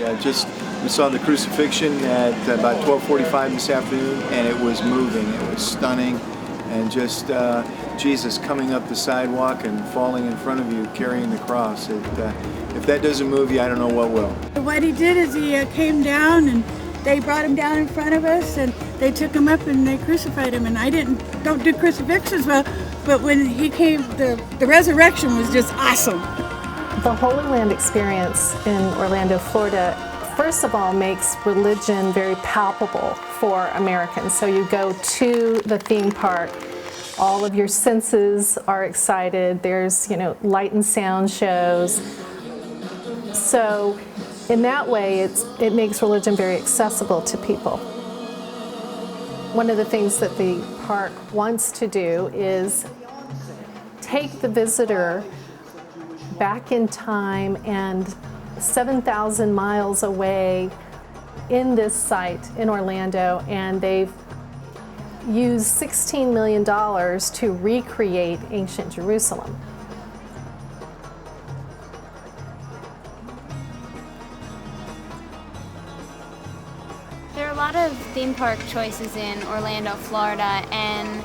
We saw the crucifixion at about 12:45 this afternoon, and it was moving. It was stunning, and just Jesus coming up the sidewalk and falling in front of you, carrying the cross. If that doesn't move you, I don't know what will. What he did is he came down, and they brought him down in front of us, and they took him up and they crucified him. And I don't do crucifixions well, but when he came, the resurrection was just awesome. The Holy Land experience in Orlando, Florida, first of all, makes religion very palpable for Americans. So you go to the theme park, all of your senses are excited. There's, light and sound shows. So in that way, it makes religion very accessible to people. One of the things that the park wants to do is take the visitor back in time and 7,000 miles away in this site in Orlando, and they've used $16 million to recreate ancient Jerusalem. There are a lot of theme park choices in Orlando, Florida, and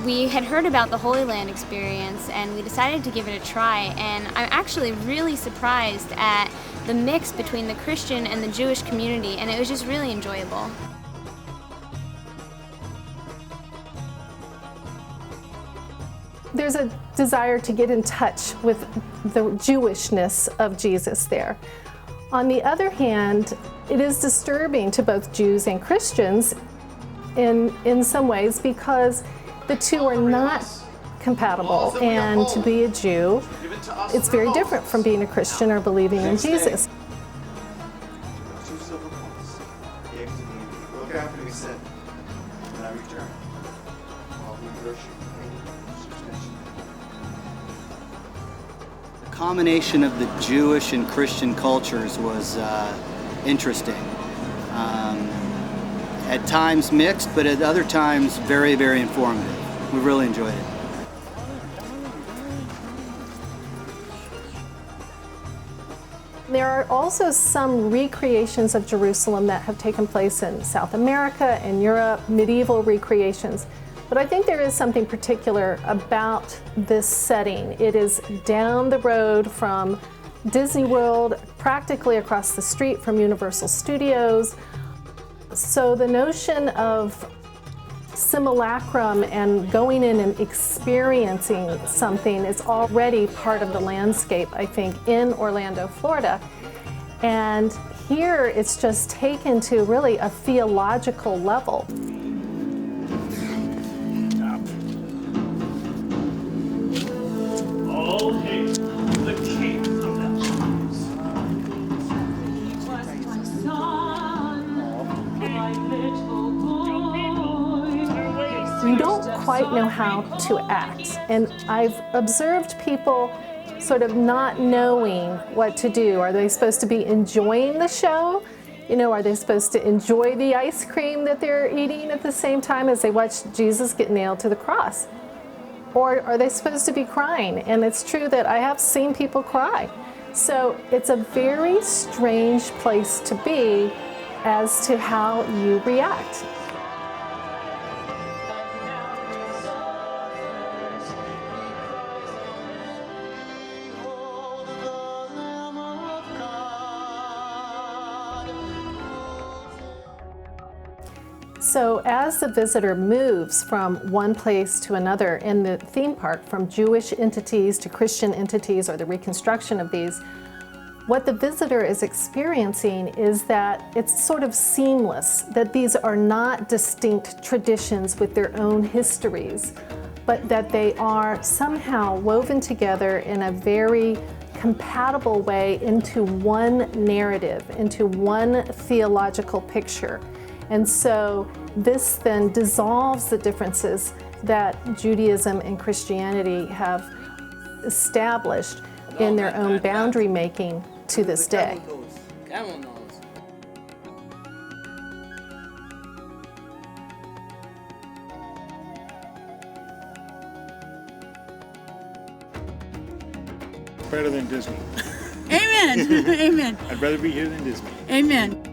we had heard about the Holy Land experience and we decided to give it a try, and I'm actually really surprised at the mix between the Christian and the Jewish community, and it was just really enjoyable. There's a desire to get in touch with the Jewishness of Jesus there. On the other hand, it is disturbing to both Jews and Christians in some ways, because the two are not compatible, and to be a Jew, it's very different from being a Christian or believing in Jesus. Look after me, sin, when I return. I'll be worshiping. The combination of the Jewish and Christian cultures was interesting. At times mixed, but at other times very, very informative. We really enjoyed it. There are also some recreations of Jerusalem that have taken place in South America and Europe, medieval recreations. But I think there is something particular about this setting. It is down the road from Disney World, practically across the street from Universal Studios. So the notion of simulacrum and going in and experiencing something is already part of the landscape, I think, in Orlando, Florida. And here it's just taken to really a theological level. You don't quite know how to act. And I've observed people sort of not knowing what to do. Are they supposed to be enjoying the show? Are they supposed to enjoy the ice cream that they're eating at the same time as they watch Jesus get nailed to the cross? Or are they supposed to be crying? And it's true that I have seen people cry. So it's a very strange place to be as to how you react. So as the visitor moves from one place to another in the theme park, from Jewish entities to Christian entities, or the reconstruction of these, what the visitor is experiencing is that it's sort of seamless, that these are not distinct traditions with their own histories, but that they are somehow woven together in a very compatible way into one narrative, into one theological picture. And so this then dissolves the differences that Judaism and Christianity have established in their own boundary making to this day. Better than Disney. Amen. Amen. I'd rather be here than Disney. Amen.